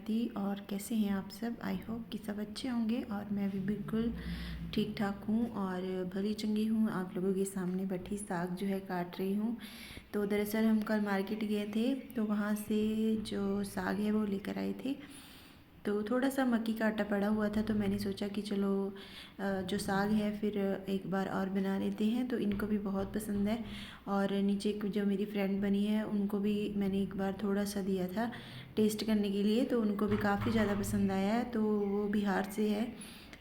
राधे। और कैसे हैं आप सब? आई होप कि सब अच्छे होंगे और मैं भी बिल्कुल ठीक ठाक हूँ और भली चंगी हूँ। आप लोगों के सामने बैठी साग जो है काट रही हूँ। तो दरअसल हम कल मार्केट गए थे, तो वहाँ से जो साग है वो लेकर आए थे। तो थोड़ा सा मक्की का आटा पड़ा हुआ था, तो मैंने सोचा कि चलो जो साग है फिर एक बार और बना लेते हैं। तो इनको भी बहुत पसंद है और नीचे जो मेरी फ्रेंड बनी है उनको भी मैंने एक बार थोड़ा सा दिया था टेस्ट करने के लिए, तो उनको भी काफ़ी ज़्यादा पसंद आया है। तो वो बिहार से है,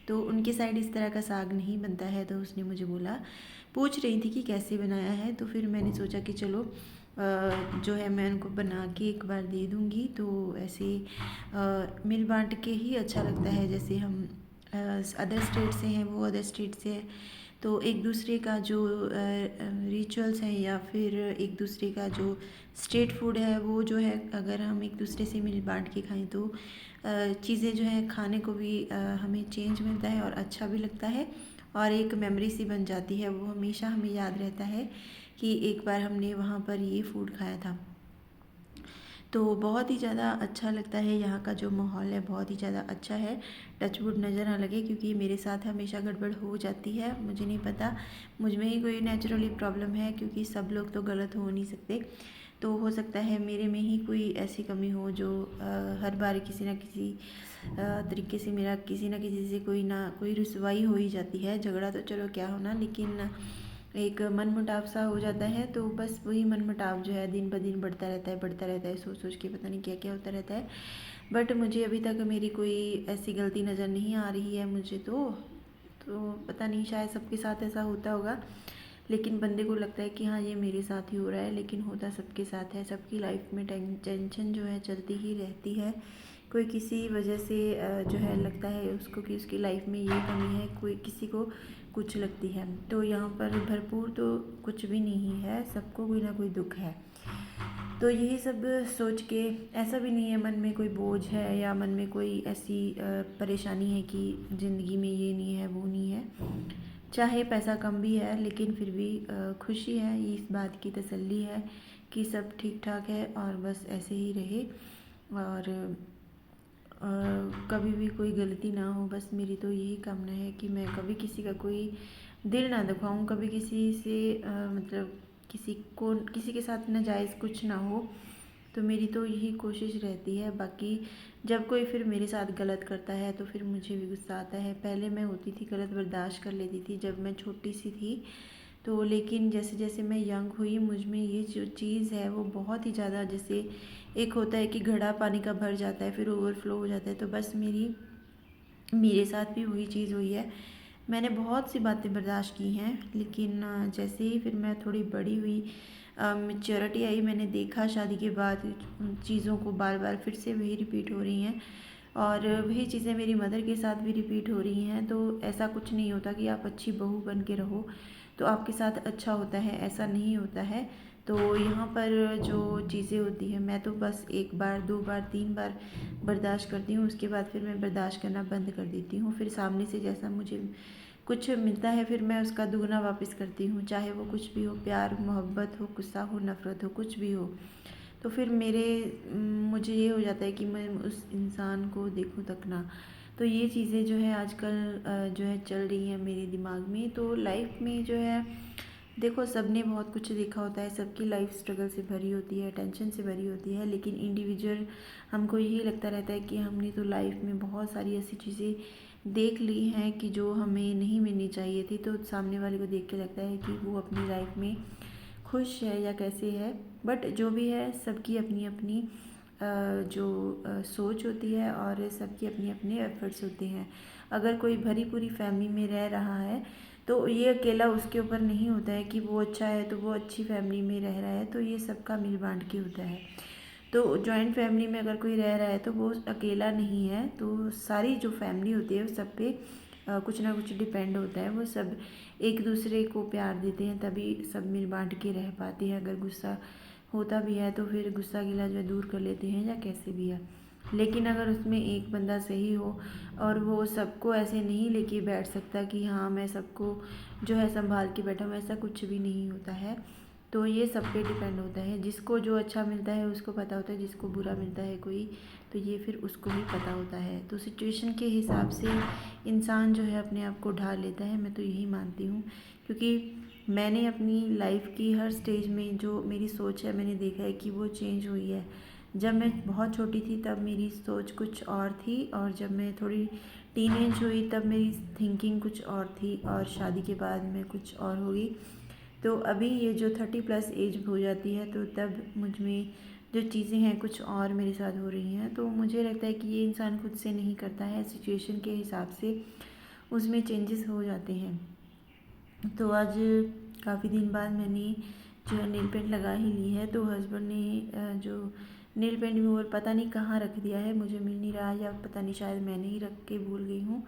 तो उनके साइड इस तरह का साग नहीं बनता है। तो उसने मुझे बोला, पूछ रही थी कि कैसे बनाया है। तो फिर मैंने सोचा कि चलो जो है मैं उनको बना के एक बार दे दूँगी। तो ऐसे मिल बांट के ही अच्छा लगता है। जैसे हम अदर स्टेट से हैं, वो अदर स्टेट से है, तो एक दूसरे का जो रिचुअल्स हैं या फिर एक दूसरे का जो स्ट्रीट फूड है वो जो है अगर हम एक दूसरे से मिल बांट के खाएं तो चीज़ें जो है खाने को भी हमें चेंज मिलता है और अच्छा भी लगता है और एक मेमोरी सी बन जाती है। वो हमेशा हमें याद रहता है कि एक बार हमने वहाँ पर ये फूड खाया था। तो बहुत ही ज़्यादा अच्छा लगता है। यहाँ का जो माहौल है बहुत ही ज़्यादा अच्छा है। टचवुड नज़र ना लगे, क्योंकि मेरे साथ हमेशा गड़बड़ हो जाती है। मुझे नहीं पता मुझ में ही कोई नेचुरली प्रॉब्लम है, क्योंकि सब लोग तो गलत हो नहीं सकते। तो हो सकता है मेरे में ही कोई ऐसी कमी हो जो हर बार किसी ना किसी तरीके से मेरा किसी ना किसी से कोई रुसवाई हो ही जाती है। झगड़ा तो चलो क्या होना, लेकिन एक मनमुटाव सा हो जाता है। तो बस वही मनमुटाव जो है दिन ब दिन बढ़ता रहता है, सोच सोच के पता नहीं क्या क्या होता रहता है। बट मुझे अभी तक मेरी कोई ऐसी गलती नज़र नहीं आ रही है मुझे। तो पता नहीं, शायद सबके साथ ऐसा होता होगा, लेकिन बंदे को लगता है कि हाँ ये मेरे साथ ही हो रहा है, लेकिन होता सबके साथ है। सबकी लाइफ में टेंशन जो है चलती ही रहती है। कोई किसी वजह से जो है लगता है उसको कि उसकी लाइफ में ये कमी है, कोई किसी को कुछ लगती है। तो यहाँ पर भरपूर तो कुछ भी नहीं है, सबको कोई ना कोई दुख है। तो यही सब सोच के ऐसा भी नहीं है मन में कोई बोझ है या मन में कोई ऐसी परेशानी है कि ज़िंदगी में ये नहीं है वो नहीं है। चाहे पैसा कम भी है लेकिन फिर भी खुशी है, इस बात की तसल्ली है कि सब ठीक ठाक है और बस ऐसे ही रहे और कभी भी कोई गलती ना हो। बस मेरी तो यही कामना है कि मैं कभी किसी का कोई दिल ना दुखाऊं, कभी किसी से मतलब किसी के साथ नाजायज़ कुछ ना हो। तो मेरी तो यही कोशिश रहती है। बाकी जब कोई फिर मेरे साथ गलत करता है तो फिर मुझे भी गुस्सा आता है। पहले मैं होती थी गलत बर्दाश्त कर लेती थी जब मैं छोटी सी थी, तो लेकिन जैसे जैसे मैं यंग हुई मुझ में ये जो चीज़ है वो बहुत ही ज़्यादा, जैसे एक होता है कि घड़ा पानी का भर जाता है फिर ओवरफ्लो हो जाता है, तो बस मेरे साथ भी वही चीज़ हुई है। मैंने बहुत सी बातें बर्दाश्त की हैं, लेकिन जैसे ही फिर मैं थोड़ी बड़ी हुई, मैच्योरिटी आई, मैंने देखा शादी के बाद उन चीज़ों को बार बार फिर से वही रिपीट हो रही हैं और वही चीज़ें मेरी मदर के साथ भी रिपीट हो रही हैं। तो ऐसा कुछ नहीं होता कि आप अच्छी बहू बन के रहो तो आपके साथ अच्छा होता है, ऐसा नहीं होता है। तो यहाँ पर जो चीज़ें होती हैं मैं तो बस एक बार दो बार तीन बार बर्दाश्त करती हूँ, उसके बाद फिर मैं बर्दाश्त करना बंद कर देती हूँ। फिर सामने से जैसा मुझे कुछ मिलता है फिर मैं उसका दुगना वापस करती हूँ, चाहे वो कुछ भी हो, प्यार मोहब्बत हो, गुस्सा हो, नफ़रत हो, कुछ भी हो। तो फिर मुझे ये हो जाता है कि मैं उस इंसान को देखूँ तक ना। तो ये चीज़ें जो है आजकल जो है चल रही हैं मेरे दिमाग में। तो लाइफ में जो है देखो, सबने बहुत कुछ देखा होता है, सबकी लाइफ स्ट्रगल से भरी होती है, टेंशन से भरी होती है, लेकिन इंडिविजुअल हमको यही लगता रहता है कि हमने तो लाइफ में बहुत सारी ऐसी चीज़ें देख ली हैं कि जो हमें नहीं मिलनी चाहिए थी। तो सामने वाले को देख के लगता है कि वो अपनी लाइफ में खुश है या कैसे है। बट जो भी है सबकी अपनी अपनी जो सोच होती है और सबकी अपनी अपने एफर्ट्स होते हैं। अगर कोई भरी पूरी फैमिली में रह रहा है तो ये अकेला उसके ऊपर नहीं होता है कि वो अच्छा है तो वो अच्छी फैमिली में रह रहा है, तो ये सबका मिल बांट के होता है। तो जॉइंट फैमिली में अगर कोई रह रहा है तो वो अकेला नहीं है, तो सारी जो फैमिली होती है उस सब पे कुछ ना कुछ डिपेंड होता है। वो सब एक दूसरे को प्यार देते हैं तभी सब मिल बांट के रह पाते हैं। अगर गुस्सा होता भी है तो फिर गुस्सा गिला जो है दूर कर लेते हैं या कैसे भी है। लेकिन अगर उसमें एक बंदा सही हो और वो सबको ऐसे नहीं लेके बैठ सकता कि हाँ मैं सबको जो है संभाल के बैठा हूँ, ऐसा कुछ भी नहीं होता है। तो ये सब पे डिपेंड होता है, जिसको जो अच्छा मिलता है उसको पता होता है, जिसको बुरा मिलता है कोई तो ये फिर उसको ही पता होता है। तो सिचुएशन के हिसाब से इंसान जो है अपने आप को ढाल लेता है, मैं तो यही मानती हूँ। क्योंकि मैंने अपनी लाइफ की हर स्टेज में जो मेरी सोच है मैंने देखा है कि वो चेंज हुई है। जब मैं बहुत छोटी थी तब मेरी सोच कुछ और थी, और जब मैं थोड़ी टीनेज हुई तब मेरी थिंकिंग कुछ और थी, और शादी के बाद मैं कुछ और हो गई। तो अभी ये जो 30+ एज हो जाती है तो तब मुझ में जो चीज़ें हैं कुछ और मेरे साथ हो रही हैं। तो मुझे लगता है कि ये इंसान खुद से नहीं करता है, सिचुएशन के हिसाब से उसमें चेंजेस हो जाते हैं। तो आज काफ़ी दिन बाद मैंने जो है नेल पेंट लगा ही ली है। तो हस्बैंड ने जो नेल पेंट रिमूवर पता नहीं कहाँ रख दिया है, मुझे मिल नहीं रहा, या पता नहीं शायद मैंने ही रख के भूल गई हूँ।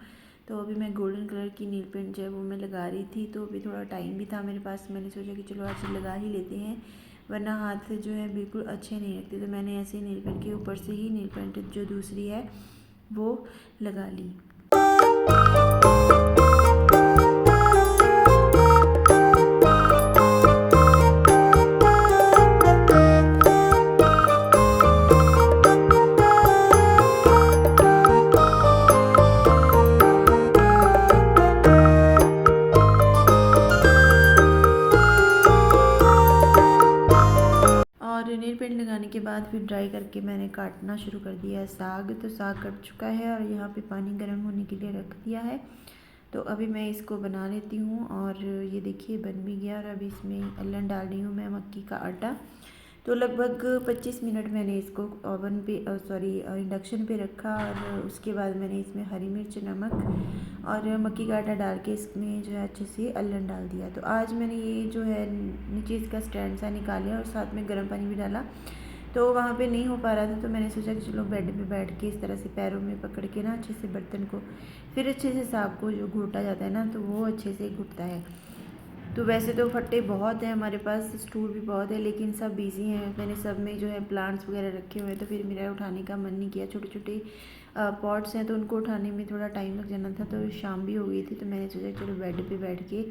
तो अभी मैं गोल्डन कलर की नेल पेंट जो है वो मैं लगा रही थी। तो अभी थोड़ा टाइम भी था मेरे पास, मैंने सोचा कि चलो आज लगा ही लेते हैं, वरना हाथ जो है बिल्कुल अच्छे नहीं लगते। तो मैंने ऐसे नेल पेंट के ऊपर से ही नेल पेंट जो दूसरी है वो लगा ली। और नेल पेंट लगाने के बाद फिर ड्राई करके मैंने काटना शुरू कर दिया है साग। तो साग कट चुका है और यहाँ पे पानी गर्म होने के लिए रख दिया है। तो अभी मैं इसको बना लेती हूँ, और ये देखिए बन भी गया। और अभी इसमें अल्लन डाल रही हूँ मैं मक्की का आटा। तो लगभग 25 मिनट मैंने इसको ओवन पे इंडक्शन पे रखा, और उसके बाद मैंने इसमें हरी मिर्च, नमक और मक्की का आटा डाल के इसमें जो है अच्छे से अल्लन डाल दिया। तो आज मैंने ये जो है नीचे इसका स्टैंड सा निकाला और साथ में गर्म पानी भी डाला। तो वहाँ पे नहीं हो पा रहा था, तो मैंने सोचा कि चलो बेड पे बैठ के इस तरह से पैरों में पकड़ के ना अच्छे से बर्तन को फिर अच्छे से साग को जो घोटा जाता है ना, तो वो अच्छे से घुटता है। तो वैसे तो फट्टे बहुत हैं हमारे पास, स्टूल भी बहुत है, लेकिन सब बिजी हैं। मैंने सब में जो है प्लांट्स वगैरह रखे हुए हैं, तो फिर मेरा उठाने का मन नहीं किया। छोटे छोटे पॉट्स हैं तो उनको उठाने में थोड़ा टाइम लग जाना था। तो शाम भी हो गई थी, तो मैंने सोचा चलो बेड पे बैठ के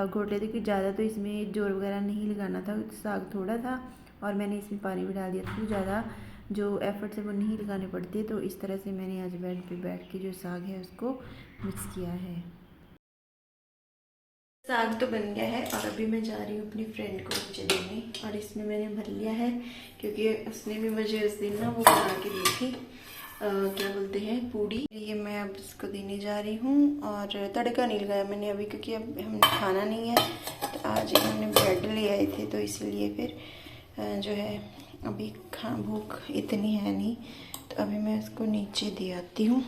घोट लेते, क्योंकि ज़्यादा तो इसमें जोर वगैरह नहीं लगाना था, साग थोड़ा था और मैंने इसमें पानी भी डाल दिया था, तो ज़्यादा जो एफर्ट्स है वो नहीं लगाने पड़ते। तो इस तरह से मैंने आज बेड पे बैठ के जो साग है उसको मिक्स किया है। साग तो बन गया है और अभी मैं जा रही हूँ अपनी फ्रेंड को नीचे देने, और इसमें मैंने भर लिया है क्योंकि उसने भी मुझे उस दिन ना वो बना के दी थी, क्या बोलते हैं, पूड़ी। ये मैं अब इसको देने जा रही हूँ, और तड़का नहीं लगाया मैंने अभी क्योंकि अब हमने खाना नहीं है। तो आज हमने ब्रेड ले आए थे तो इसीलिए फिर जो है अभी भूख इतनी है नहीं। तो अभी मैं इसको नीचे दे आती हूँ।